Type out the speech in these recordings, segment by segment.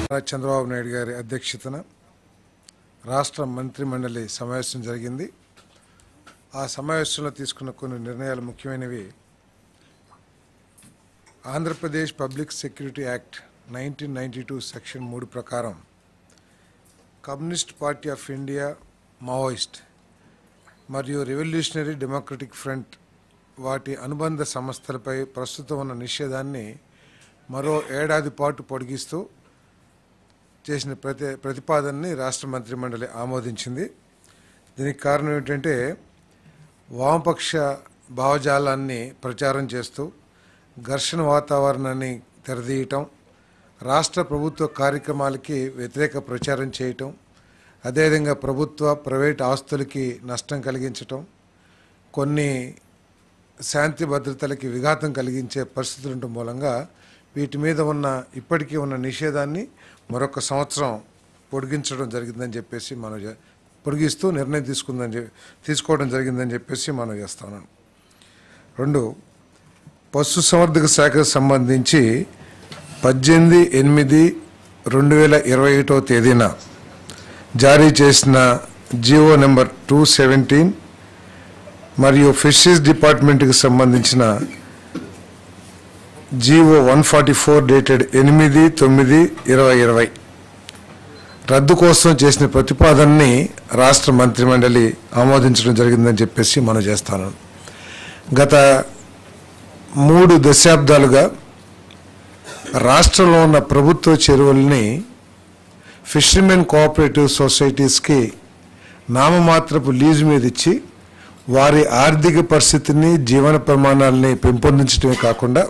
చంద్రబాబు నాయుడు గారి అధ్యక్షతన రాష్ట్ర మంత్రిమండలి సమావేశం జరిగింది. ఆ సమావేశంలో తీసుకున్న కొన్ని నిర్ణయాలు ముఖ్యమైనవి. Andhra Pradesh public security act 1992 section 3 ప్రకారం communist party of India, Maoist మరియు రెవల్యూషనరీ డెమోక్రటిక్ ఫ్రంట్ వాటి అనుబంధ సంస్థలపై ప్రస్తుతం ఉన్న నిషేధాన్ని మరో ఏడాది పాటు పొడిగిస్తూ చేసిన ప్రతిపాదనని రాష్ట్ర మంత్రిమండలి ఆమోదించింది. దీనికి కారణం ఏంటంటే వామపక్ష భావజాలాన్ని ప్రచారం చేస్తూ ఘర్షణ వాతావరణాన్ని తెరదీయటం, రాష్ట్ర ప్రభుత్వ కార్యక్రమాలకి వ్యతిరేక ప్రచారం చేయటం, అదేవిధంగా ప్రభుత్వ ప్రైవేట్ ఆస్తులకి నష్టం కలిగించటం, కొన్ని శాంతి భద్రతలకి విఘాతం కలిగించే పరిస్థితులు ఉండటం మూలంగా వీటి మీద ఉన్న ఇప్పటికీ ఉన్న నిషేధాన్ని మరొక సంవత్సరం పొడిగించడం జరిగిందని చెప్పేసి పొడిగిస్తూ నిర్ణయం తీసుకోవడం జరిగిందని చెప్పేసి మనం చేస్తాను. 2, పశుసంవర్ధక శాఖకు సంబంధించి 18/8/2021 తేదీన జారీ చేసిన జీవో నెంబర్ 217 మరియు ఫిషరీస్ డిపార్ట్మెంట్కి సంబంధించిన జీవో 144 డేటెడ్ 8/9/2020 రద్దు కోసం చేసిన ప్రతిపాదనని రాష్ట్ర మంత్రిమండలి ఆమోదించడం జరిగిందని చెప్పేసి మనం చేస్తాను. గత 3 దశాబ్దాలుగా రాష్ట్రంలో ఉన్న ప్రభుత్వ చెరువుల్ని ఫిషర్మెన్ కోఆపరేటివ్ సొసైటీస్కి నామమాత్రపు లీజు మీద ఇచ్చి వారి ఆర్థిక పరిస్థితిని, జీవన ప్రమాణాలని పెంపొందించడమే కాకుండా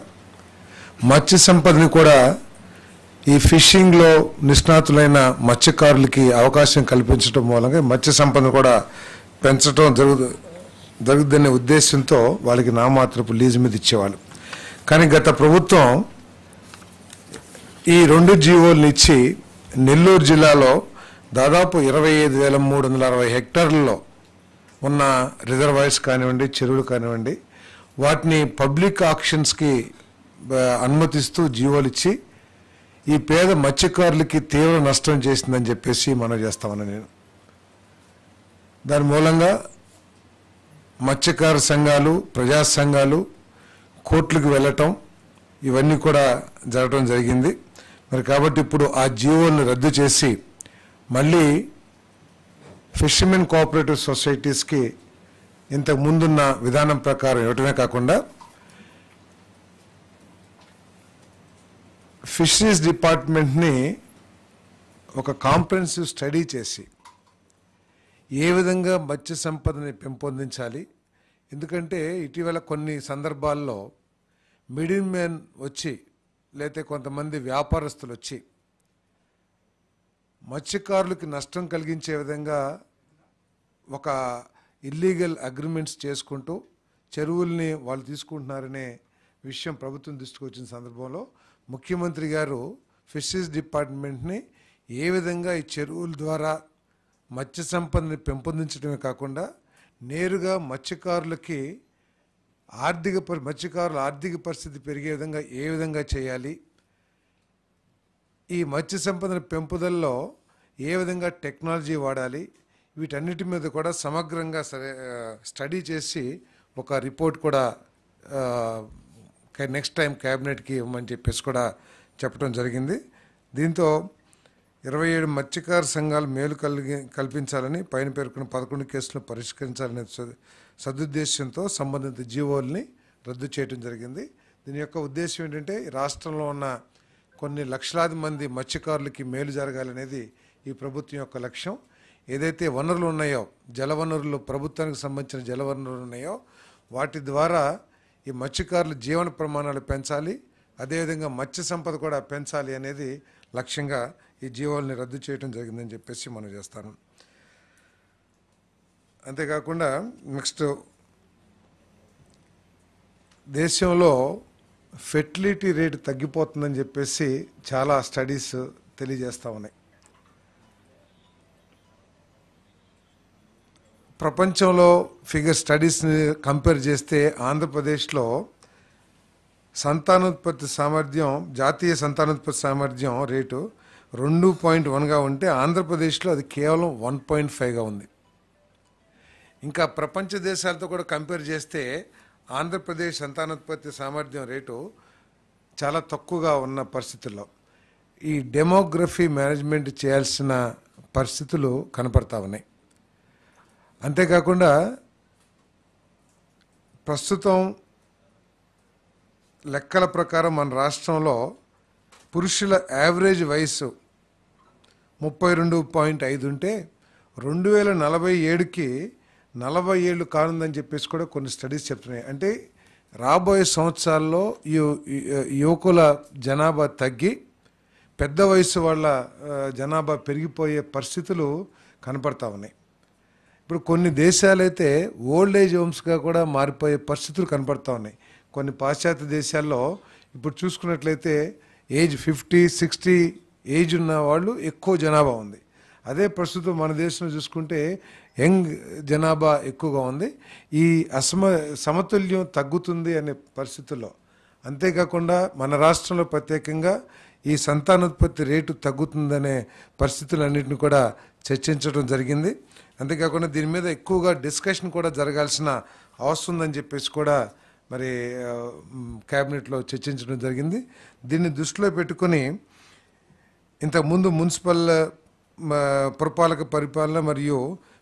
మత్స్య సంపదని కూడా ఈ ఫిషింగ్లో నిష్ణాతులైన మత్స్యకారులకి అవకాశం కల్పించడం మూలంగా మత్స్య సంపదను కూడా పెంచడం జరుగుతుందనే ఉద్దేశంతో వాళ్ళకి నామాత్రపు లీజు మీద ఇచ్చేవాళ్ళు. కానీ గత ప్రభుత్వం ఈ 2 జీవోలను ఇచ్చి నెల్లూరు జిల్లాలో దాదాపు 25,360 హెక్టార్లలో ఉన్న రిజర్వాయర్స్ కానివ్వండి, చెరువులు కానివ్వండి, వాటిని పబ్లిక్ ఆక్షన్స్కి అనుమతిస్తూ జీవోలు ఇచ్చి ఈ పేద మత్స్యకారులకి తీవ్ర నష్టం చేసిందని చెప్పేసి మనం చేస్తామని నేను. దాని మూలంగా మత్స్యకార సంఘాలు, ప్రజా సంఘాలు కోర్టులకు వెళ్ళటం ఇవన్నీ కూడా జరగడం జరిగింది. మరి కాబట్టి ఇప్పుడు ఆ జీవోలను రద్దు చేసి మళ్ళీ ఫిషర్మెన్ కోఆపరేటివ్ సొసైటీస్కి ఇంతకు ముందున్న విధానం ప్రకారం ఇవ్వటమే కాకుండా ఫిషరీస్ డిపార్ట్మెంట్ని ఒక కాంప్రహెన్సివ్ స్టడీ చేసి ఏ విధంగా మత్స్య సంపదని పెంపొందించాలి. ఎందుకంటే ఇటీవల కొన్ని సందర్భాల్లో మిడిల్ మ్యాన్ వచ్చి లేకపోతే కొంతమంది వ్యాపారస్తులు వచ్చి మత్స్యకారులకి నష్టం కలిగించే విధంగా ఒక ఇల్లీగల్ అగ్రిమెంట్స్ చేసుకుంటూ చెరువుల్ని వాళ్ళు తీసుకుంటున్నారనే విషయం ప్రభుత్వం దృష్టికి వచ్చిన సందర్భంలో ముఖ్యమంత్రి గారు ఫిషరీస్ డిపార్ట్మెంట్ని ఏ విధంగా ఈ చెరువుల ద్వారా మత్స్య సంపదని పెంపొందించడమే కాకుండా నేరుగా మత్స్యకారుల ఆర్థిక పరిస్థితి పెరిగే విధంగా ఏ విధంగా చేయాలి, ఈ మత్స్య సంపదన పెంపుదలలో ఏ విధంగా టెక్నాలజీ వాడాలి, వీటన్నిటి మీద కూడా సమగ్రంగా స్టడీ చేసి ఒక రిపోర్ట్ కూడా నెక్స్ట్ టైం క్యాబినెట్కి ఇవ్వమని చెప్పేసి కూడా చెప్పడం జరిగింది. దీంతో 27 మత్స్యకార సంఘాలు మేలు కల్పించాలని పైన పేర్కొన్న 11 కేసులను పరిష్కరించాలనే సదుద్దేశంతో సంబంధిత జీవోల్ని రద్దు చేయడం జరిగింది. దీని యొక్క ఉద్దేశం ఏంటంటే రాష్ట్రంలో ఉన్న కొన్ని లక్షలాది మంది మత్స్యకారులకి మేలు జరగాలనేది ఈ ప్రభుత్వం యొక్క లక్ష్యం. ఏదైతే వనరులు ఉన్నాయో, జలవనరులు, ప్రభుత్వానికి సంబంధించిన జలవనరులు ఉన్నాయో వాటి ద్వారా ఈ మత్స్యకారుల జీవన ప్రమాణాలు పెంచాలి, అదేవిధంగా మత్స్య సంపద కూడా పెంచాలి అనేది లక్ష్యంగా ఈ జీవోల్ని రద్దు చేయడం జరిగిందని చెప్పేసి మనం చేస్తాను. అంతేకాకుండా నెక్స్ట్ దేశంలో ఫెర్టిలిటీ రేటు తగ్గిపోతుందని చెప్పేసి చాలా స్టడీస్ తెలియజేస్తూ ఉన్నాయి. ప్రపంచంలో ఫిగర్ స్టడీస్ని కంపేర్ చేస్తే ఆంధ్రప్రదేశ్లో సంతానోత్పత్తి సామర్థ్యం, జాతీయ సంతానోత్పత్తి సామర్థ్యం రేటు 2.1గా ఉంటే ఆంధ్రప్రదేశ్లో అది కేవలం 1.5గా ఉంది. ఇంకా ప్రపంచ దేశాలతో కూడా కంపేర్ చేస్తే ఆంధ్రప్రదేశ్ సంతానోత్పత్తి సామర్థ్యం రేటు చాలా తక్కువగా ఉన్న పరిస్థితుల్లో ఈ డెమోగ్రఫీ మేనేజ్మెంట్ చేయాల్సిన పరిస్థితులు కనపడతా ఉన్నాయి. అంతేకాకుండా ప్రస్తుతం లెక్కల ప్రకారం మన రాష్ట్రంలో పురుషుల యావరేజ్ వయసు 32.5 ఉంటే 2047కి 40 ఏళ్ళు కానుందని చెప్పేసి కూడా కొన్ని స్టడీస్ చెప్తున్నాయి. అంటే రాబోయే సంవత్సరాల్లో యువకుల జనాభా తగ్గి పెద్ద వయసు వాళ్ళ జనాభా పెరిగిపోయే పరిస్థితులు కనపడతా ఉన్నాయి. ఇప్పుడు కొన్ని దేశాలైతే ఓల్డ్ ఏజ్ హోమ్స్గా కూడా మారిపోయే పరిస్థితులు కనపడతా ఉన్నాయి. కొన్ని పాశ్చాత్య దేశాల్లో ఇప్పుడు చూసుకున్నట్లయితే ఏజ్ 50, 60 ఏజ్ ఉన్న వాళ్ళు ఎక్కువ జనాభా ఉంది. అదే ప్రస్తుతం మన దేశంలో చూసుకుంటే యంగ్ జనాభా ఎక్కువగా ఉంది. ఈ సమతుల్యం తగ్గుతుంది అనే పరిస్థితుల్లో, అంతేకాకుండా మన రాష్ట్రంలో ప్రత్యేకంగా ఈ సంతానోత్పత్తి రేటు తగ్గుతుందనే పరిస్థితులన్నింటినీ కూడా చర్చించడం జరిగింది. అంతేకాకుండా దీని మీద ఎక్కువగా డిస్కషన్ కూడా జరగాల్సిన అవసరం ఉందని చెప్పేసి కూడా మరి క్యాబినెట్లో చర్చించడం జరిగింది. దీన్ని దృష్టిలో పెట్టుకొని ఇంతకుముందు మున్సిపల్ పురపాలక పరిపాలన మరియు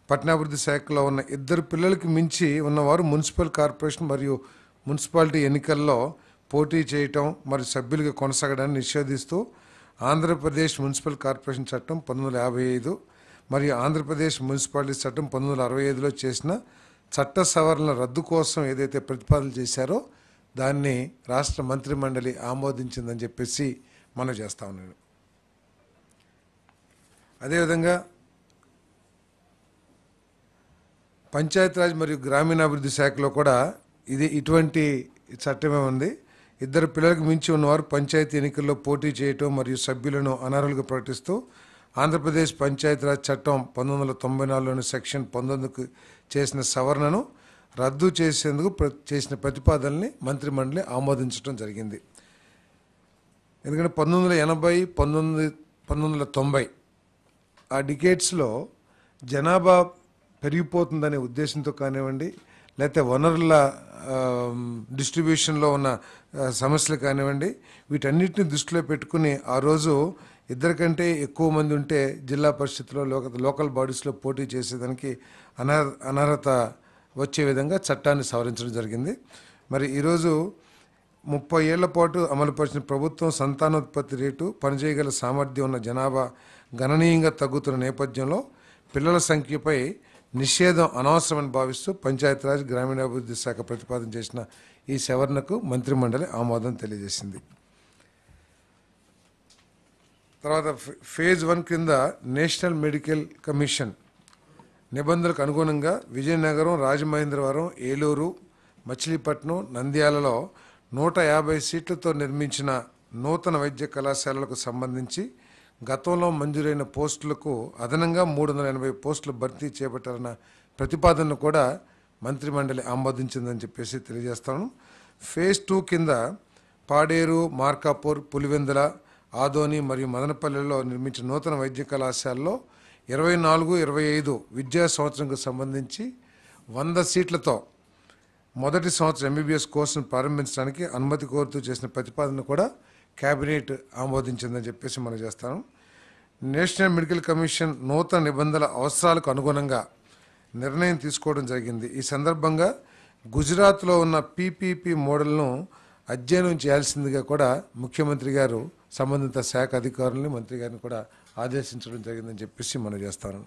పట్టణాభివృద్ధి శాఖలో ఉన్న 2 పిల్లలకి మించి ఉన్నవారు మున్సిపల్ కార్పొరేషన్ మరియు మున్సిపాలిటీ ఎన్నికల్లో పోటీ చేయటం మరియు సభ్యులుగా కొనసాగడాన్ని నిషేధిస్తూ ఆంధ్రప్రదేశ్ మున్సిపల్ కార్పొరేషన్ చట్టం 1955 మరియు ఆంధ్రప్రదేశ్ మున్సిపాలిటీ చట్టం 1965లో చేసిన చట్ట సవరణల రద్దు కోసం ఏదైతే ప్రతిపాదనలు చేశారో దాన్ని రాష్ట్ర మంత్రిమండలి ఆమోదించిందని చెప్పేసి మనం చేస్తా ఉన్నాను. అదేవిధంగా పంచాయతీరాజ్ మరియు గ్రామీణాభివృద్ధి శాఖలో కూడా ఇటువంటి చట్టమే ఉంది. 2 పిల్లలకు మించి ఉన్నవారు పంచాయతీ ఎన్నికల్లో పోటీ చేయటం మరియు సభ్యులను అనర్హులుగా ప్రకటిస్తూ ఆంధ్రప్రదేశ్ పంచాయతీరాజ్ చట్టం 1994లోని సెక్షన్ 19కు చేసిన సవరణను రద్దు చేసేందుకు చేసిన ప్రతిపాదనని మంత్రిమండలి ఆమోదించడం జరిగింది. ఎందుకంటే 1980, 1990 ఆ డికేట్స్లో జనాభా పెరిగిపోతుందనే ఉద్దేశంతో కానివ్వండి, లేకపోతే వనరుల డిస్ట్రిబ్యూషన్లో ఉన్న సమస్యలు కానివ్వండి, వీటన్నిటిని దృష్టిలో పెట్టుకుని ఆ రోజు 2 కంటే ఎక్కువ మంది ఉంటే జిల్లా పరిషత్లో లోకల్ బాడీస్లో పోటీ చేసేదానికి అనర్హత వచ్చే విధంగా చట్టాన్ని సవరించడం జరిగింది. మరి ఈరోజు 30 ఏళ్ల పాటు అమలుపరిచిన ప్రభుత్వం సంతానోత్పత్తి రేటు, పనిచేయగల సామర్థ్యం ఉన్న జనాభా గణనీయంగా తగ్గుతున్న నేపథ్యంలో పిల్లల సంఖ్యపై నిషేధం అనవసరమని భావిస్తూ పంచాయతీరాజ్ గ్రామీణాభివృద్ధి శాఖ ప్రతిపాదన చేసిన ఈ సవరణకు మంత్రిమండలి ఆమోదం తెలియజేసింది. తర్వాత ఫేజ్ 1 కింద నేషనల్ మెడికల్ కమిషన్ నిబంధనలకు అనుగుణంగా విజయనగరం, రాజమహేంద్రవరం, ఏలూరు, మచిలీపట్నం, నంద్యాలలో 150 సీట్లతో నిర్మించిన నూతన వైద్య కళాశాలలకు సంబంధించి గతంలో మంజూరైన పోస్టులకు అదనంగా 380 పోస్టులు భర్తీ చేపట్టాలన్న ప్రతిపాదనను కూడా మంత్రిమండలి ఆమోదించిందని చెప్పేసి తెలియజేస్తాను. ఫేజ్ 2 కింద పాడేరు, మార్కాపూర్, పులివెందుల, ఆదోని మరియు మదనపల్లిలో నిర్మించిన నూతన వైద్య కళాశాలలో 24-25 విద్యా సంవత్సరంకు సంబంధించి 100 సీట్లతో మొదటి సంవత్సరం ఎంబీబీఎస్ కోర్సును ప్రారంభించడానికి అనుమతి కోరుతూ చేసిన ప్రతిపాదనను కూడా కేబినెట్ ఆమోదించిందని చెప్పేసి మనం చేస్తాను. నేషనల్ మెడికల్ కమిషన్ నూతన నిబంధనల అవసరాలకు అనుగుణంగా నిర్ణయం తీసుకోవడం జరిగింది. ఈ సందర్భంగా గుజరాత్లో ఉన్న పీపీపీ మోడల్ను అధ్యయనం చేయాల్సిందిగా కూడా ముఖ్యమంత్రి గారు సంబంధిత శాఖ అధికారులని, మంత్రి గారిని కూడా ఆదేశించడం జరిగిందని చెప్పేసి మనం చేస్తాను.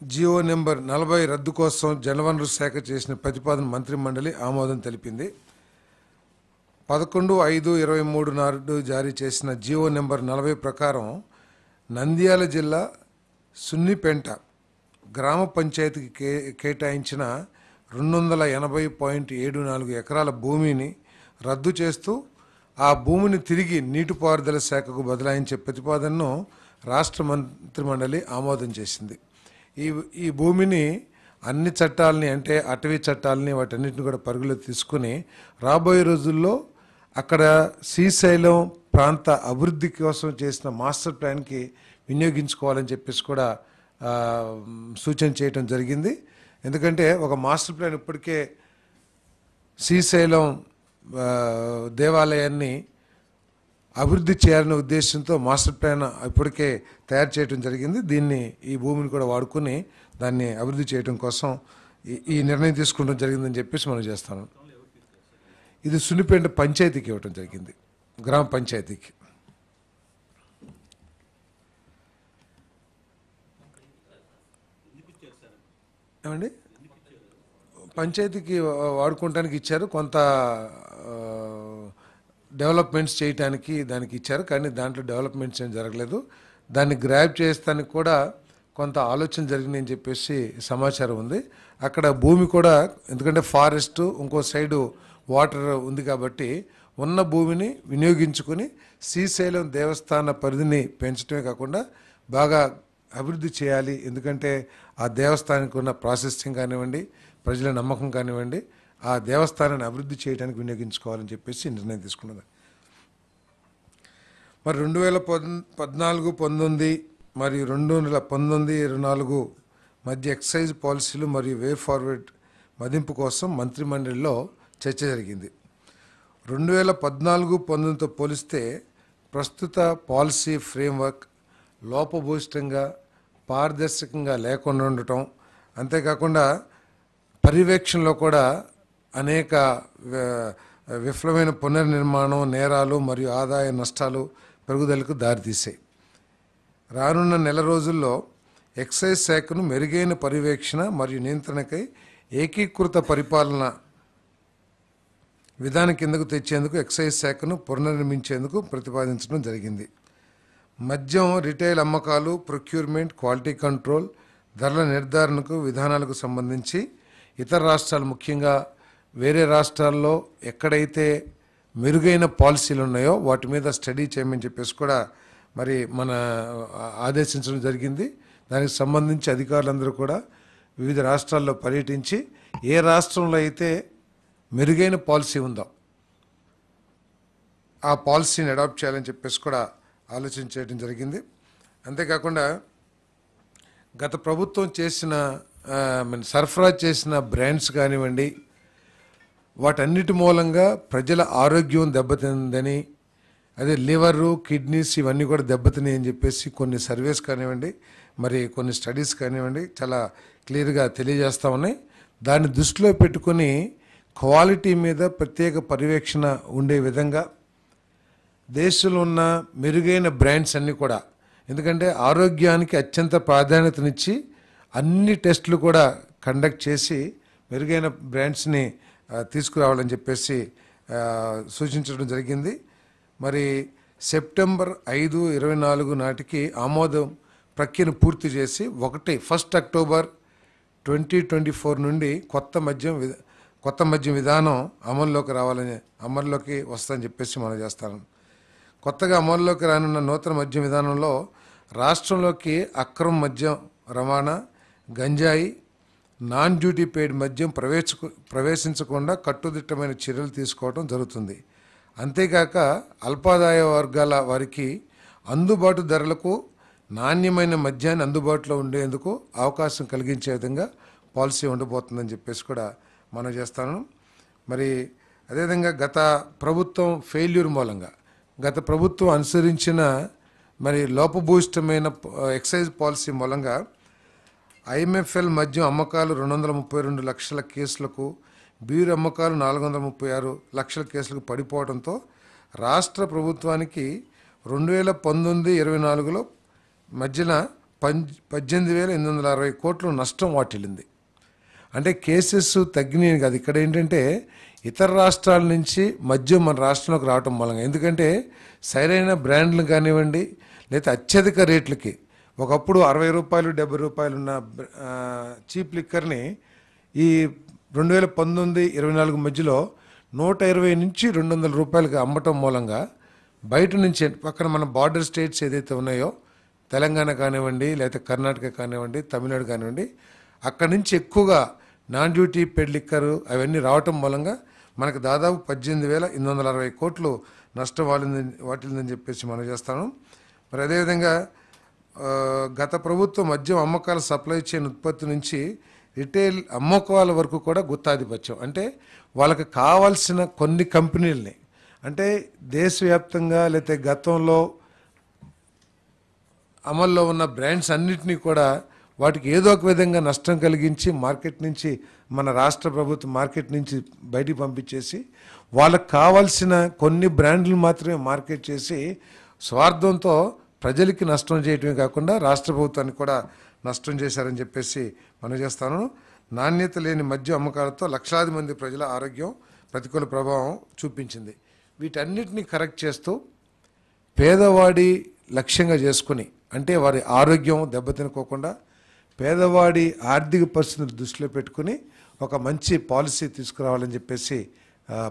జియో నెంబర్ 40 రద్దు కోసం జలవనరుల శాఖ చేసిన ప్రతిపాదన మంత్రిమండలి ఆమోదం తెలిపింది. 11/5/23 నాడు జారీ చేసిన జియో నెంబర్ 40 ప్రకారం నంద్యాల జిల్లా సున్నిపెంట గ్రామ పంచాయతీకి కేటాయించిన 280.74 ఎకరాల భూమిని రద్దు చేస్తూ ఆ భూమిని తిరిగి నీటిపారుదల శాఖకు బదలాయించే ప్రతిపాదనను రాష్ట్ర మంత్రిమండలి ఆమోదం చేసింది. ఈ భూమిని అన్ని చట్టాలని అంటే అటవీ చట్టాలని వాటన్నిటిని కూడా పరుగులో తీసుకుని రాబోయే రోజుల్లో అక్కడ శ్రీశైలం ప్రాంత అభివృద్ధి కోసం చేసిన మాస్టర్ ప్లాన్కి వినియోగించుకోవాలని చెప్పేసి కూడా సూచన చేయటం జరిగింది. ఎందుకంటే ఒక మాస్టర్ ప్లాన్ ఇప్పటికే శ్రీశైలం దేవాలయాన్ని అభివృద్ధి చేయాలనే ఉద్దేశంతో మాస్టర్ ప్లాన్ ఇప్పటికే తయారు చేయడం జరిగింది. దీన్ని ఈ భూమిని కూడా వాడుకొని దాన్ని అభివృద్ధి చేయడం కోసం ఈ నిర్ణయం తీసుకోవడం జరిగిందని చెప్పేసి మనం చేస్తాను. ఇది సున్నిపేట పంచాయతీకి ఇవ్వడం జరిగింది, గ్రామ పంచాయతీకి. ఏమండి, పంచాయతీకి వాడుకోవడానికి ఇచ్చారు, కొంత డెవలప్మెంట్స్ చేయడానికి దానికి ఇచ్చారు. కానీ దాంట్లో డెవలప్మెంట్స్ ఏం జరగలేదు. దాన్ని గ్రాప్ చేస్తానికి కూడా కొంత ఆలోచన జరిగిందని చెప్పేసి సమాచారం ఉంది. అక్కడ భూమి కూడా, ఎందుకంటే ఫారెస్ట్ ఇంకో సైడు వాటర్ ఉంది కాబట్టి ఉన్న భూమిని వినియోగించుకొని శ్రీశైలం దేవస్థాన పరిధిని పెంచడమే కాకుండా బాగా అభివృద్ధి చేయాలి. ఎందుకంటే ఆ దేవస్థానానికి ఉన్న ప్రాసెసింగ్ కానివ్వండి, ప్రజల నమ్మకం కానివ్వండి, ఆ దేవస్థానాన్ని అభివృద్ధి చేయడానికి వినియోగించుకోవాలని చెప్పేసి నిర్ణయం తీసుకున్నది. మరి 2014-19 మరియు 2019-24 మధ్య ఎక్సైజ్ పాలసీలు మరియు వే ఫార్వర్డ్ మదింపు కోసం మంత్రిమండలిలో చర్చ జరిగింది. 2014-19తో పోలిస్తే ప్రస్తుత పాలసీ ఫ్రేమ్వర్క్ లోపభూయిష్టంగా పారదర్శకంగా లేకుండా ఉండటం, అంతేకాకుండా పర్యవేక్షణలో కూడా అనేక విఫలమైన పునర్నిర్మాణం, నేరాలు మరియు ఆదాయ నష్టాలు పెరుగుదలకు దారితీశాయి. రానున్న నెల రోజుల్లో ఎక్సైజ్ శాఖను మెరుగైన పర్యవేక్షణ మరియు నియంత్రణకై ఏకీకృత పరిపాలన విధానం కిందకు తెచ్చేందుకు ఎక్సైజ్ శాఖను పునర్నిర్మించేందుకు ప్రతిపాదించడం జరిగింది. మద్యం రిటైల్ అమ్మకాలు, ప్రొక్యూర్మెంట్, క్వాలిటీ కంట్రోల్, ధరల నిర్ధారణకు విధానాలకు సంబంధించి ఇతర రాష్ట్రాలు, ముఖ్యంగా వేరే రాష్ట్రాల్లో ఎక్కడైతే మెరుగైన పాలసీలు ఉన్నాయో వాటి మీద స్టడీ చేయమని చెప్పేసి కూడా మరి మన ఆదేశించడం జరిగింది. దానికి సంబంధించి అధికారులందరూ కూడా వివిధ రాష్ట్రాల్లో పర్యటించి ఏ రాష్ట్రంలో అయితే మెరుగైన పాలసీ ఉందో ఆ పాలసీని అడాప్ట్ చేయాలని చెప్పేసి కూడా ఆలోచన చేయడం జరిగింది. అంతేకాకుండా గత ప్రభుత్వం చేసిన సరఫరా చేసిన బ్రాండ్స్ కానివ్వండి, వాటన్నిటి మూలంగా ప్రజల ఆరోగ్యం దెబ్బతిందని, అదే లివరు, కిడ్నీస్ ఇవన్నీ కూడా దెబ్బతిన్నాయి అని చెప్పేసి కొన్ని సర్వేస్ కానివ్వండి, మరి కొన్ని స్టడీస్ కానివ్వండి చాలా క్లియర్గా తెలియజేస్తూ ఉన్నాయి. దాన్ని దృష్టిలో పెట్టుకొని క్వాలిటీ మీద ప్రత్యేక పర్యవేక్షణ ఉండే విధంగా దేశంలో ఉన్న మెరుగైన బ్రాండ్స్ అన్నీ కూడా, ఎందుకంటే ఆరోగ్యానికి అత్యంత ప్రాధాన్యతనిచ్చి అన్ని టెస్టులు కూడా కండక్ట్ చేసి మెరుగైన బ్రాండ్స్ని తీసుకురావాలని చెప్పేసి సూచించడం జరిగింది. మరి సెప్టెంబర్ 5, 24 నాటికి ఆమోదం ప్రక్రియను పూర్తి చేసి 1 అక్టోబర్ 2024 నుండి కొత్త మద్యం విధానం అమల్లోకి వస్తుందని చెప్పేసి మనం చేస్తాను. కొత్తగా అమల్లోకి రానున్న నూతన మద్యం విధానంలో రాష్ట్రంలోకి అక్రమ మద్యం రవాణా, గంజాయి, నాన్ డ్యూటీ పెయిడ్ మద్యం ప్రవేశించకుండా కట్టుదిట్టమైన చర్యలు తీసుకోవడం జరుగుతుంది. అంతేకాక అల్పాదాయ వర్గాల వారికి అందుబాటు ధరలకు నాణ్యమైన మద్యాన్ని అందుబాటులో ఉండేందుకు అవకాశం కలిగించే విధంగా పాలసీ ఉండబోతుందని చెప్పేసి కూడా మనం చేస్తాను. మరి అదేవిధంగా గత ప్రభుత్వం ఫెయిల్యూర్ మూలంగా గత ప్రభుత్వం అనుసరించిన మరి లోపభూయిష్టమైన ఎక్సైజ్ పాలసీ మూలంగా ఐఎంఎఫ్ఎల్ మద్యం అమ్మకాలు 232 లక్షల కేసులకు, బీరు అమ్మకాలు 436 లక్షల కేసులకు పడిపోవడంతో రాష్ట్ర ప్రభుత్వానికి 2019-24లో మధ్యన 18,860 కోట్ల నష్టం వాటిల్లింది. అంటే కేసెస్ తగ్గినాయి కాదు, ఇక్కడ ఏంటంటే ఇతర రాష్ట్రాల నుంచి మద్యం మన రాష్ట్రంలోకి రావటం మూలంగా, ఎందుకంటే సరైన బ్రాండ్లు కానివ్వండి లేదా అత్యధిక రేట్లకి ఒకప్పుడు 60 రూపాయలు 70 రూపాయలు ఉన్న చీప్ లిక్కర్ని ఈ 2019-24 మధ్యలో 120 నుంచి 200 రూపాయలకి అమ్మటం మూలంగా బయట నుంచి పక్కన మన బార్డర్ స్టేట్స్ ఏదైతే ఉన్నాయో తెలంగాణ కానివ్వండి, లేకపోతే కర్ణాటక కానివ్వండి, తమిళనాడు కానివ్వండి, అక్కడి నుంచి ఎక్కువగా నాన్ డ్యూటీ పెయిడ్ లిక్కర్ అవన్నీ రావటం మూలంగా మనకు దాదాపు 18,860 కోట్లు నష్టం వాటిల్దని చెప్పేసి మనం చేస్తాను. మరి అదేవిధంగా గత ప్రభుత్వం మద్యం అమ్మకాల సప్లై చైన్ ఉత్పత్తి నుంచి రిటైల్ అమ్మకాల వరకు కూడా గుత్తాధిపత్యం, అంటే వాళ్ళకి కావాల్సిన కొన్ని కంపెనీలని, అంటే దేశవ్యాప్తంగా లేకపోతే గతంలో అమల్లో ఉన్న బ్రాండ్స్ అన్నిటినీ కూడా వాటికి ఏదో ఒక విధంగా నష్టం కలిగించి మార్కెట్ నుంచి, మన రాష్ట్ర ప్రభుత్వం మార్కెట్ నుంచి బయటికి పంపించేసి వాళ్ళకు కావాల్సిన కొన్ని బ్రాండ్లు మాత్రమే మార్కెట్ చేసి స్వార్థంతో ప్రజలకి నష్టం చేయటమే కాకుండా రాష్ట్ర ప్రభుత్వానికి కూడా నష్టం చేశారని చెప్పేసి మనం చేస్తాను. నాణ్యత లేని మద్యం అమ్మకాలతో లక్షలాది మంది ప్రజల ఆరోగ్యం ప్రతికూల ప్రభావం చూపించింది. వీటన్నిటిని కరెక్ట్ చేస్తూ పేదవాడి లక్ష్యంగా చేసుకుని, అంటే వారి ఆరోగ్యం దెబ్బతినుకోకుండా పేదవాడి ఆర్థిక పరిస్థితులు దృష్టిలో పెట్టుకుని ఒక మంచి పాలసీ తీసుకురావాలని చెప్పేసి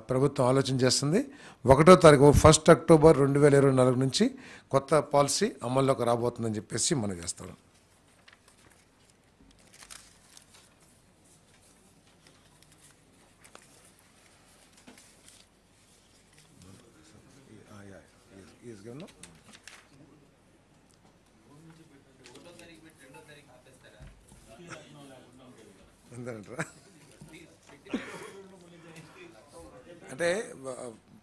ప్రభుత్వం ఆలోచన చేస్తుంది. 1వ తారీఖు 1 అక్టోబర్ 2024 నుంచి కొత్త పాలసీ అమల్లోకి రాబోతుందని చెప్పేసి మనం చేస్తాం. అంటే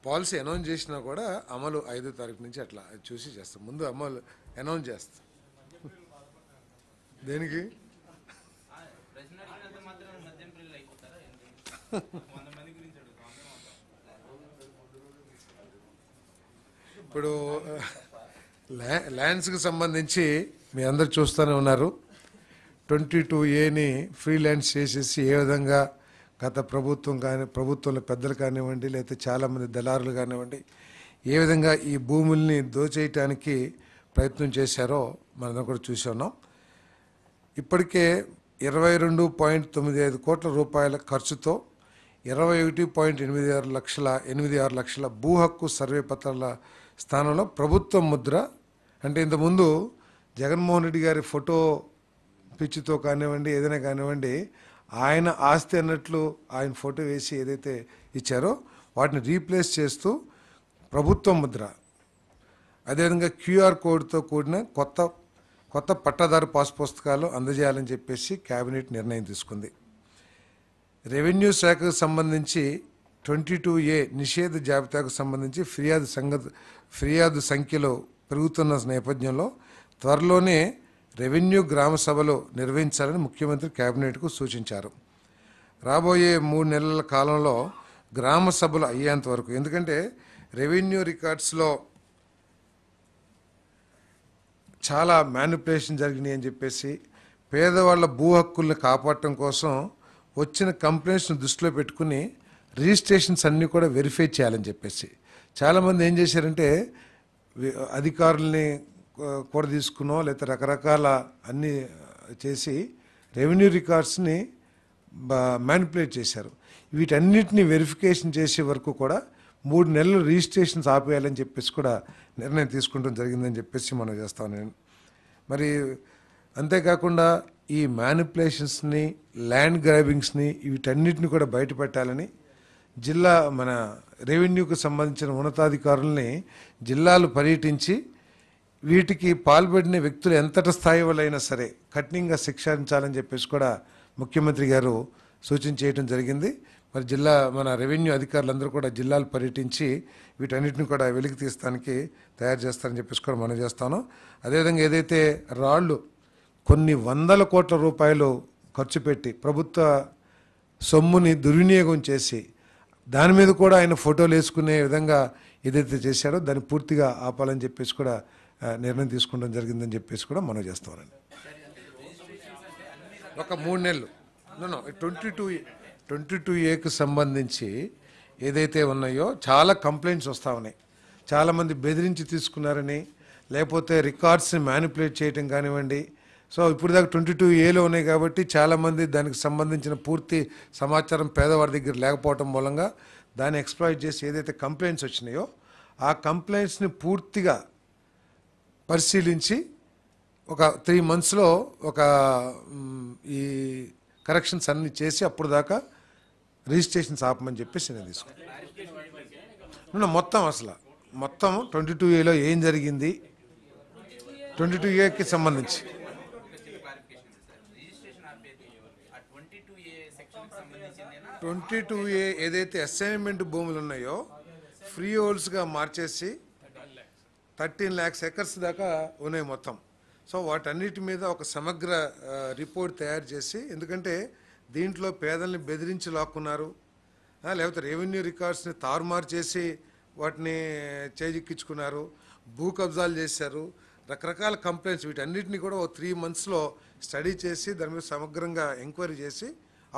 పాలసీ అనౌన్స్ చేసినా కూడా అమలు 5వ తారీఖు నుంచి అట్లా చూసి చేస్తాం. ముందు అమలు అనౌన్స్ చేస్తాం. దేనికి ఇప్పుడు ల్యాండ్స్కి సంబంధించి మీ అందరు చూస్తూనే ఉన్నారు. 22A ఫ్రీ ల్యాండ్స్ చేసేసి ఏ విధంగా గత ప్రభుత్వం ప్రభుత్వంలో పెద్దలు కానివ్వండి, లేకపోతే చాలామంది దళారులు కానివ్వండి, ఏ విధంగా ఈ భూముల్ని దోచేయటానికి ప్రయత్నం చేశారో మనం కూడా చూసి ఉన్నాం. ఇప్పటికే 22.95 కోట్ల రూపాయల ఖర్చుతో 21.86 లక్షల భూ హక్కు సర్వే పత్రాల స్థానంలో ప్రభుత్వం ముద్ర, అంటే ఇంతకుముందు జగన్మోహన్ రెడ్డి గారి ఫోటో పిచ్చితో కానివ్వండి, ఏదైనా కానివ్వండి, ఆయన ఆస్తి అన్నట్లు ఆయన ఫోటో వేసి ఏదైతే ఇచ్చారో వాటిని రీప్లేస్ చేస్తూ ప్రభుత్వ ముద్ర, అదేవిధంగా QR కోడ్తో కూడిన కొత్త పట్టాదారు పాస్ పుస్తకాలు అందజేయాలని చెప్పేసి కేబినెట్ నిర్ణయం తీసుకుంది. రెవెన్యూ శాఖకు సంబంధించి 22A నిషేధ జాబితాకు సంబంధించి ఫిర్యాదు సంఖ్యలో పెరుగుతున్న నేపథ్యంలో త్వరలోనే రెవెన్యూ గ్రామ సభలు నిర్వహించాలని ముఖ్యమంత్రి కేబినెట్కు సూచించారు. రాబోయే 3 నెలల కాలంలో గ్రామ సభలు అయ్యేంత వరకు, ఎందుకంటే రెవెన్యూ రికార్డ్స్లో చాలా మ్యానిపులేషన్ జరిగినాయి అని చెప్పేసి పేదవాళ్ళ భూ హక్కుల్ని కాపాడటం కోసం వచ్చిన కంప్లైంట్స్ను దృష్టిలో పెట్టుకుని రిజిస్ట్రేషన్స్ అన్నీ కూడా వెరిఫై చేయాలని చెప్పేసి చాలామంది ఏం చేశారంటే అధికారుల్ని కూడా తీసుకున్నో లేకపోతే రకరకాల అన్నీ చేసి రెవెన్యూ రికార్డ్స్ని మ్యానిపులేట్ చేశారు. వీటన్నిటిని వెరిఫికేషన్ చేసే వరకు కూడా 3 నెలలు రిజిస్ట్రేషన్స్ ఆపేయాలని చెప్పేసి కూడా నిర్ణయం తీసుకుంటం జరిగిందని చెప్పేసి మనం చేస్తాను నేను. మరి అంతేకాకుండా ఈ మ్యానిపులేషన్స్ని, ల్యాండ్ గ్రాబింగ్స్ని, వీటన్నిటిని కూడా బయటపెట్టాలని మన రెవెన్యూకు సంబంధించిన ఉన్నతాధికారుల్ని జిల్లాలు పర్యటించి వీటికి పాల్పడిన వ్యక్తులు ఎంతటి స్థాయి వాళ్ళైనా సరే కఠినంగా శిక్షించాలని చెప్పేసి కూడా ముఖ్యమంత్రి గారు సూచన చేయడం జరిగింది. మరి మన రెవెన్యూ అధికారులందరూ కూడా జిల్లాలు పర్యటించి వీటన్నిటిని కూడా వెలికి తీస్తానికి తయారు చేస్తారని చెప్పేసి కూడా మనం చేస్తాను. అదేవిధంగా ఏదైతే రాళ్ళు కొన్ని 100 కోట్ల రూపాయలు ఖర్చు పెట్టి ప్రభుత్వ సొమ్ముని దుర్వినియోగం చేసి దాని మీద కూడా ఆయన ఫోటోలు వేసుకునే విధంగా ఏదైతే చేశారో దాన్ని పూర్తిగా ఆపాలని చెప్పేసి కూడా నిర్ణయం తీసుకోవడం జరిగిందని చెప్పేసి కూడా మనం చేస్తామండి. ఒక 3 నెలలు 22Aకు సంబంధించి ఏదైతే ఉన్నాయో చాలా కంప్లైంట్స్ వస్తూ ఉన్నాయి. చాలామంది బెదిరించి తీసుకున్నారని, లేకపోతే రికార్డ్స్ని మ్యానిపులేట్ చేయటం కానివ్వండి. సో ఇప్పుడు దాకా 22Aలో ఉన్నాయి కాబట్టి చాలామంది దానికి సంబంధించిన పూర్తి సమాచారం పేదవాడి దగ్గర లేకపోవటం మూలంగా దాన్ని ఎక్స్ప్లాయిట్ చేసి ఏదైతే కంప్లైంట్స్ వచ్చినాయో ఆ కంప్లైంట్స్ని పూర్తిగా పరిశీలించి ఒక 3 monthsలో ఒక ఈ కరెక్షన్స్ అన్నీ చేసి అప్పుడు దాకా రిజిస్ట్రేషన్స్ ఆపమని చెప్పేసి నేను తీసుకున్నాను. మొత్తం 22A ఏం జరిగింది, 22Aకి సంబంధించి 22A ఏదైతే అసైన్మెంట్ భూములు ఉన్నాయో ఫ్రీ హోల్డ్స్గా మార్చేసి 13 lakhs acres దాకా ఉన్నాయి మొత్తం. సో వాటన్నిటి మీద ఒక సమగ్ర రిపోర్ట్ తయారు చేసి, ఎందుకంటే దీంట్లో పేదల్ని బెదిరించి లాక్కున్నారు, లేకపోతే రెవెన్యూ రికార్డ్స్ని తారుమారు చేసి వాటిని చేజిక్కించుకున్నారు, భూ కబ్జాలు చేశారు, రకరకాల కంప్లైంట్స్, వీటన్నిటిని కూడా ఒక 3 monthsలో స్టడీ చేసి దాని మీద సమగ్రంగా ఎంక్వైరీ చేసి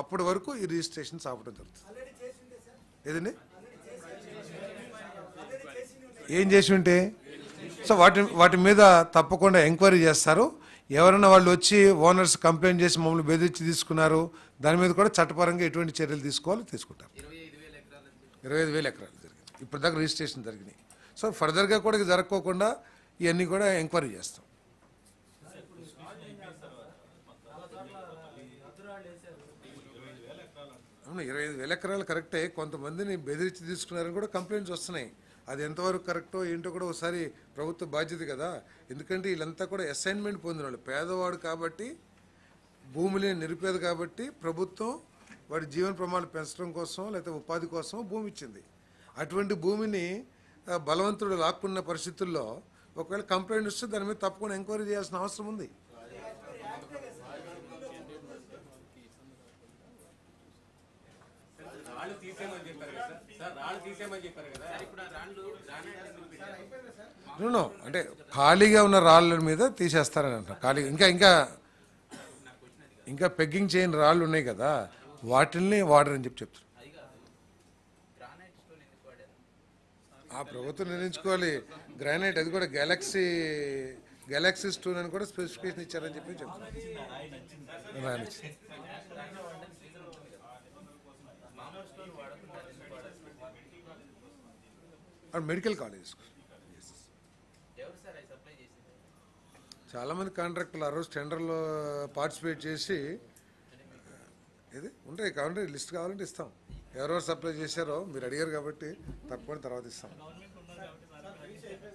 అప్పటి వరకు ఈ రిజిస్ట్రేషన్స్ ఆపడం జరుగుతుంది. ఏదండి ఏం చేసి ఉంటే సో వాటి మీద తప్పకుండా ఎంక్వైరీ చేస్తారు. ఎవరైనా వాళ్ళు వచ్చి ఓనర్స్ కంప్లైంట్ చేసి మమ్మల్ని బెదిరించి తీసుకున్నారు, దాని మీద కూడా చట్టపరంగా ఎటువంటి చర్యలు తీసుకోవాలో తీసుకుంటారు. 25,000 ఎకరాలు జరిగింది ఇప్పుడు దాకా రిజిస్ట్రేషన్ జరిగినాయి. సో ఫర్దర్గా కూడా ఇది జరగకోకుండా ఇవన్నీ కూడా ఎంక్వైరీ చేస్తాం. అవును, 25,000 ఎకరాలు కరెక్టే. కొంతమందిని బెదిరించి తీసుకున్నారని కూడా కంప్లైంట్స్ వస్తున్నాయి. అది ఎంతవరకు కరెక్టో ఏంటో కూడా ఒకసారి ప్రభుత్వ బాధ్యత కదా. ఎందుకంటే వీళ్ళంతా కూడా అసైన్మెంట్ పొందిన వాళ్ళు, పేదవాడు కాబట్టి, భూమిని నిరుపేద కాబట్టి ప్రభుత్వం వాడి జీవన ప్రమాణాలు పెంచడం కోసం లేకపోతే ఉపాధి కోసం భూమి ఇచ్చింది. అటువంటి భూమిని బలవంతుడు లాక్కున్న పరిస్థితుల్లో ఒకవేళ కంప్లైంట్ వస్తే దాని మీద తప్పకుండా ఎంక్వైరీ చేయాల్సిన అవసరం ఉంది. అంటే ఖాళీగా ఉన్న రాళ్ళ మీద తీసేస్తారని అంటారు. ఖాళీ ఇంకా పెగ్గింగ్ చేయని రాళ్ళు ఉన్నాయి కదా, వాటిల్ని వాడరని చెప్తారు. ఆ ప్రభుత్వం నిర్ణయించుకోవాలి. గ్రానైట్ అది కూడా గెలాక్సీ స్టోన్ అని కూడా స్పెసిఫికేషన్ ఇచ్చారని చెప్పి చెప్తారు. మెడికల్ కాలేజెస్ చాలామంది కాంట్రాక్టర్లు ఆ రోజు టెండర్లో పార్టిసిపేట్ చేసి ఇది ఉంటాయి కావాలంటే లిస్ట్ కావాలంటే ఇస్తాం. ఎవరెవరు సప్లై చేశారో మీరు అడిగారు కాబట్టి తప్పకుండా తర్వాత ఇస్తాం.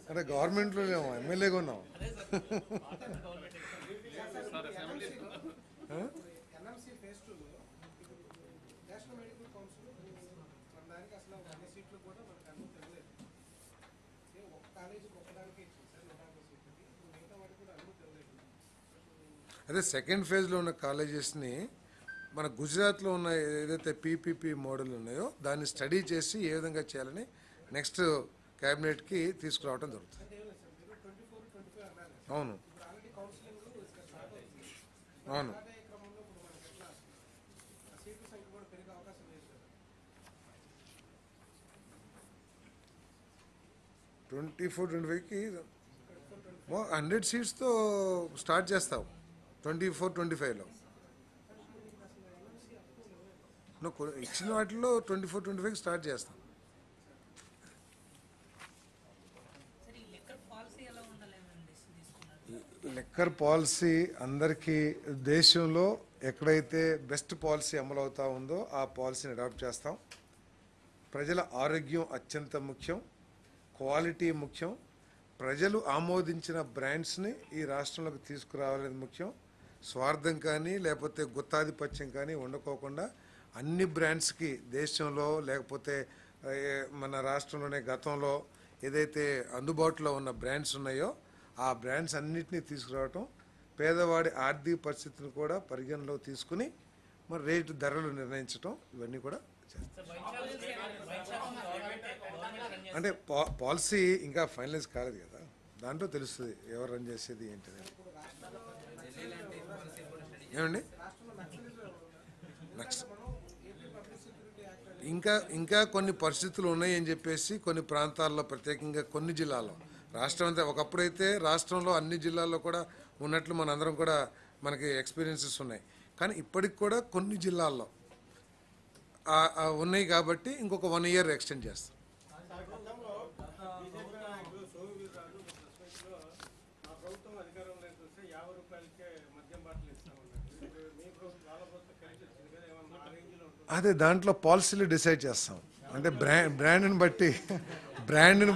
అంటే గవర్నమెంట్లో లేము, ఎమ్మెల్యేగా ఉన్నాం. అదే సెకండ్ ఫేజ్లో ఉన్న కాలేజెస్ని మన గుజరాత్లో ఉన్న ఏదైతే పీపీపీ మోడల్ ఉన్నాయో దాన్ని స్టడీ చేసి ఏ విధంగా చేయాలని నెక్స్ట్ క్యాబినెట్కి తీసుకురావడం జరుగుతుంది. అవును అవును 24-25కి 100 seatsతో స్టార్ట్ చేస్తాం. 24-25లో ఇచ్చిన వాటిలో 24-25కి స్టార్ట్ చేస్తాం. లిక్కర్ పాలసీ అందరికీ దేశంలో ఎక్కడైతే బెస్ట్ పాలసీ అమలు అవుతా ఉందో ఆ పాలసీని అడాప్ట్ చేస్తాం. ప్రజల ఆరోగ్యం అత్యంత ముఖ్యం, క్వాలిటీ ముఖ్యం, ప్రజలు ఆమోదించిన బ్రాండ్స్ని ఈ రాష్ట్రంలోకి తీసుకురావాలనేది ముఖ్యం. స్వార్థం కానీ లేకపోతే గుత్తాధిపత్యం కానీ ఉండకోకుండా అన్ని బ్రాండ్స్కి దేశంలో లేకపోతే మన రాష్ట్రంలోనే గతంలో ఏదైతే అందుబాటులో ఉన్న బ్రాండ్స్ ఉన్నాయో ఆ బ్రాండ్స్ అన్నిటినీ తీసుకురావటం, పేదవాడి ఆర్థిక పరిస్థితిని కూడా పరిగణలో తీసుకుని మరి రేటు ధరలు నిర్ణయించడం, ఇవన్నీ కూడా చేస్తాం. అంటే పాలసీ ఇంకా ఫైనలైజ్ కాలేదు కదా, దాంట్లో తెలుస్తుంది ఎవరు రన్ చేసేది ఏంటిది. ఏమండి ఇంకా కొన్ని పరిస్థితులు ఉన్నాయని చెప్పేసి కొన్ని ప్రాంతాల్లో ప్రత్యేకంగా కొన్ని జిల్లాల్లో, రాష్ట్రం అంతా ఒకప్పుడైతే రాష్ట్రంలో అన్ని జిల్లాల్లో కూడా ఉన్నట్లు మనందరం కూడా మనకి ఎక్స్పీరియన్సెస్ ఉన్నాయి. కానీ ఇప్పటికి కూడా కొన్ని జిల్లాల్లో ఉన్నాయి కాబట్టి ఇంకొక 1 year ఎక్స్టెండ్ చేస్తాం. అదే దాంట్లో పాలసీలు డిసైడ్ చేస్తాం. అంటే బ్రాండ్ని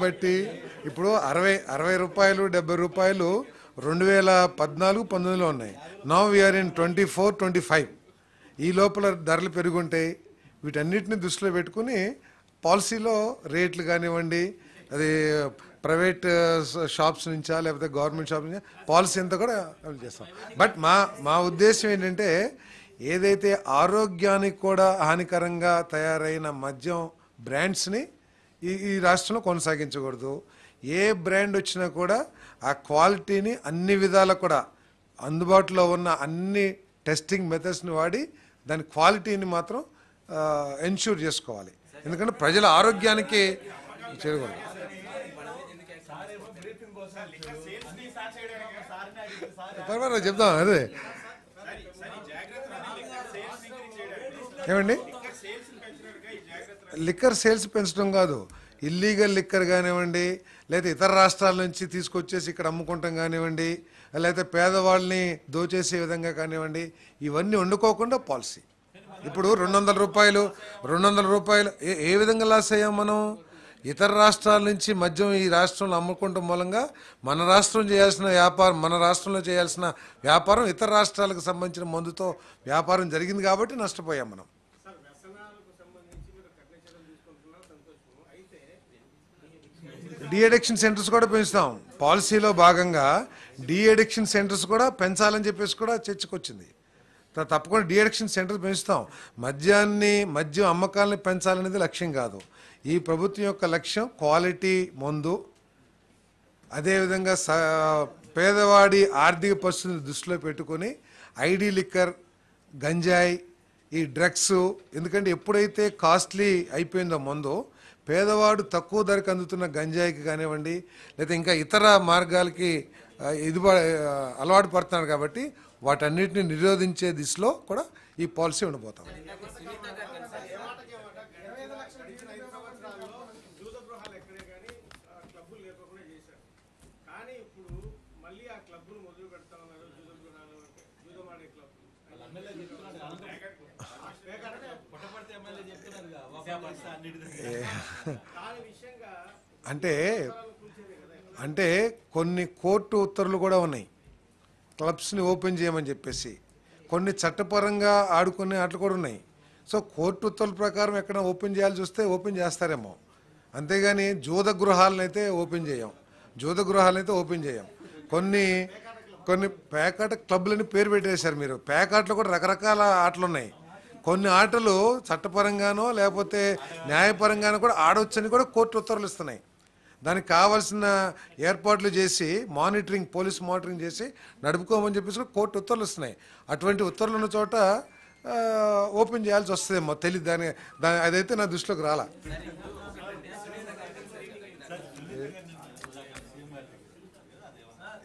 బట్టి ఇప్పుడు 60 రూపాయలు 70 రూపాయలు 2014-19లో ఉన్నాయి. Now we are in 24-25. ఈ లోపల ధరలు పెరుగుంటాయి. వీటన్నిటిని దృష్టిలో పెట్టుకుని పాలసీలో రేట్లు కానివ్వండి, అది ప్రైవేట్ షాప్స్ నుంచా లేకపోతే గవర్నమెంట్ షాప్స్ నుంచా పాలసీ అంతా కూడా అమలు చేస్తాం. బట్ మా ఉద్దేశం ఏంటంటే ఏదైతే ఆరోగ్యానికి కూడా హానికరంగా తయారైన మద్యం బ్రాండ్స్ని ఈ రాష్ట్రంలో కొనసాగించకూడదు. ఏ బ్రాండ్ వచ్చినా కూడా ఆ క్వాలిటీని అన్ని విధాలా కూడా అందుబాటులో ఉన్న అన్ని టెస్టింగ్ మెథడ్స్ని వాడి దాని క్వాలిటీని మాత్రం ఎన్ష్యూర్ చేసుకోవాలి. ఎందుకంటే ప్రజల ఆరోగ్యానికి చేయకూడదు. పర్వాలేదు చెప్తాం. అదే ఏమండి, లిక్కర్ సేల్స్ పెంచడం కాదు, ఇల్లీగల్ లిక్కర్ కానివ్వండి, లేదా ఇతర రాష్ట్రాల నుంచి తీసుకొచ్చేసి ఇక్కడ అమ్ముకుంటాం కానివ్వండి, లేకపోతే పేదవాళ్ళని దోచేసే విధంగా కానివ్వండి, ఇవన్నీ వండుకోకుండా పాలసీ. ఇప్పుడు 200 రూపాయలు ఏ విధంగా లాస్ అయ్యాం మనం? ఇతర రాష్ట్రాల నుంచి మద్యం ఈ రాష్ట్రంలో అమ్ముకుంటాం మూలంగా మన రాష్ట్రంలో చేయాల్సిన వ్యాపారం ఇతర రాష్ట్రాలకు సంబంధించిన మందుతో వ్యాపారం జరిగింది కాబట్టి నష్టపోయాం మనం. డీ అడిక్షన్ సెంటర్స్ కూడా పెంచుతాం. పాలసీలో భాగంగా డీ అడిక్షన్ సెంటర్స్ కూడా పెంచాలని చెప్పేసి కూడా చర్చకొచ్చింది. తప్పకుండా డీ అడిక్షన్ సెంటర్స్ పెంచుతాం. మద్యం అమ్మకాలని పెంచాలనేది లక్ష్యం కాదు. ఈ ప్రభుత్వం యొక్క లక్ష్యం క్వాలిటీ మందు, అదేవిధంగా పేదవాడి ఆర్థిక పరిస్థితిని దృష్టిలో పెట్టుకొని ఐడి లిక్కర్, గంజాయి, ఈ డ్రగ్స్, ఎందుకంటే ఎప్పుడైతే కాస్ట్లీ అయిపోయిందో మందు, పేదవాడు తక్కువ ధరకు అందుతున్న గంజాయికి కానివ్వండి లేదా ఇంకా ఇతర మార్గాలకి అలవాటు పడుతున్నాడు. కాబట్టి వాటన్నిటిని నిరోధించే దిశలో కూడా ఈ పాలసీ ఉండబోతాం. అంటే కొన్ని కోర్టు ఉత్తర్వులు కూడా ఉన్నాయి క్లబ్స్ని ఓపెన్ చేయమని చెప్పేసి. కొన్ని చట్టపరంగా ఆడుకునే ఆటలు కూడా ఉన్నాయి. సో కోర్టు ఉత్తర్వుల ప్రకారం ఎక్కడ ఓపెన్ చేయాల్సి వస్తే ఓపెన్ చేస్తారేమో, అంతేగాని జూద గృహాలను అయితే ఓపెన్ చేయం. కొన్ని పేకాట క్లబ్లని పేరు పెట్టేశారు మీరు. పేకాటలో కూడా రకరకాల ఆటలు ఉన్నాయి. కొన్ని ఆటలు చట్టపరంగానో లేకపోతే న్యాయపరంగానో కూడా ఆడవచ్చని కూడా కోర్టు ఉత్తర్వులు ఇస్తున్నాయి. దానికి కావాల్సిన ఏర్పాట్లు చేసి పోలీస్ మానిటరింగ్ చేసి నడుపుకోమని చెప్పేసి కూడా కోర్టు ఉత్తర్వులు ఇస్తున్నాయి. అటువంటి ఉత్తర్వులు ఉన్న చోట ఓపెన్ చేయాల్సి వస్తుందేమో తెలియదు. అదైతే నా దృష్టిలోకి రాలా.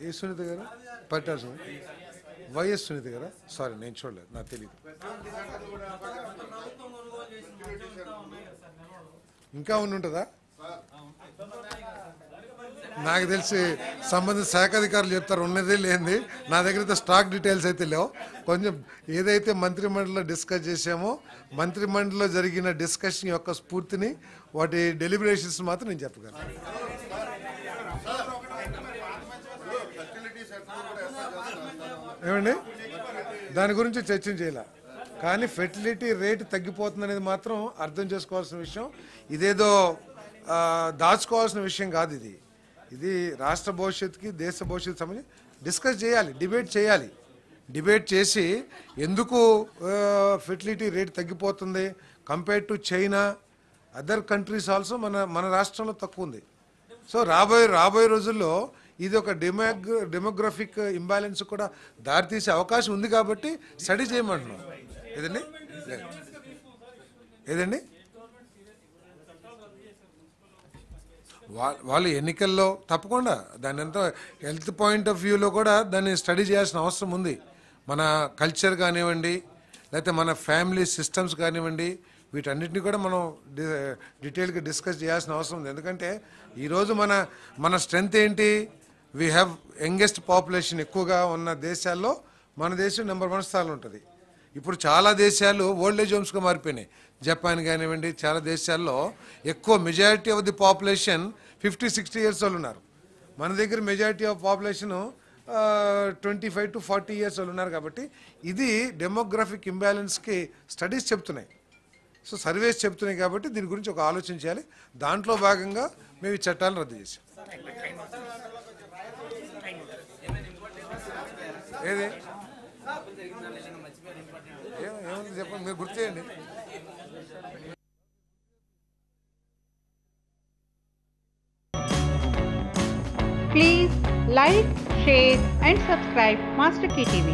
ఏ సునీత గారు పట్టాల్సి వైఎస్ సునీత గారా? సారీ, నేను చూడలేదు, నాకు తెలియదు. ఇంకా ఉంటుందా? నాకు తెలిసి సంబంధిత శాఖ అధికారులు చెప్తారు, ఉన్నది లేనిది. నా దగ్గర అయితే స్టాక్ డీటెయిల్స్ అయితే లేవు. కొంచెం ఏదైతే మంత్రిమండలిలో డిస్కస్ చేసామో మంత్రిమండలిలో జరిగిన డిస్కషన్ యొక్క స్ఫూర్తిని, వాటి డెలిబరేషన్స్ మాత్రం నేను చెప్పగలను. ఏమండి, దాని గురించి చర్చించేలా, కానీ ఫెర్టిలిటీ రేటు తగ్గిపోతుంది అనేది మాత్రం అర్థం చేసుకోవాల్సిన విషయం. ఇదేదో దాచుకోవాల్సిన విషయం కాదు. ఇది రాష్ట్ర భవిష్యత్తుకి దేశ భవిష్యత్తు సంబంధించి డిస్కస్ చేయాలి, డిబేట్ చేసి ఎందుకు ఫెర్టిలిటీ రేట్ తగ్గిపోతుంది compare to China, other countries also మన రాష్ట్రంలో తక్కువ ఉంది. సో రాబోయే రోజుల్లో ఇది ఒక డెమోగ్రఫిక్ ఇంబ్యాలెన్స్ కూడా దారితీసే అవకాశం ఉంది. కాబట్టి స్టడీ చేయమంటున్నాం. ఏదండి వాళ్ళు ఎన్నికల్లో తప్పకుండా దాన్ని ఎంతో హెల్త్ పాయింట్ ఆఫ్ వ్యూలో కూడా దాన్ని స్టడీ చేయాల్సిన అవసరం ఉంది. మన కల్చర్ కానివ్వండి, లేకపోతే మన ఫ్యామిలీ సిస్టమ్స్ కానివ్వండి, వీటన్నిటిని కూడా మనం డీటెయిల్గా డిస్కస్ చేయాల్సిన అవసరం ఉంది. ఎందుకంటే ఈరోజు మన స్ట్రెంగ్త్ ఏంటి? వీ హ్యావ్ యంగెస్ట్ పాపులేషన్ ఎక్కువగా ఉన్న దేశాల్లో మన దేశం నెంబర్ 1 స్థానంలో ఉంటుంది. ఇప్పుడు చాలా దేశాలు ఓల్డ్ ఏజ్ హోమ్స్గా మారిపోయినాయి. జపాన్ కానివ్వండి, చాలా దేశాల్లో ఎక్కువ majority of the population 50-60 years వాళ్ళు ఉన్నారు. మన దగ్గర majority of population 25 to 40 years వాళ్ళు ఉన్నారు. కాబట్టి ఇది డెమోగ్రఫిక్ ఇంబ్యాలెన్స్కి స్టడీస్ చెప్తున్నాయి, సో సర్వేస్ చెప్తున్నాయి. కాబట్టి దీని గురించి ఒక ఆలోచన చేయాలి. దాంట్లో భాగంగా మేము ఈ చట్టాలను రద్దు చేసాం. ఏది ఏముంది చెప్పండి, మీరు గుర్తు చేయండి. Please like, share and subscribe Master Key TV.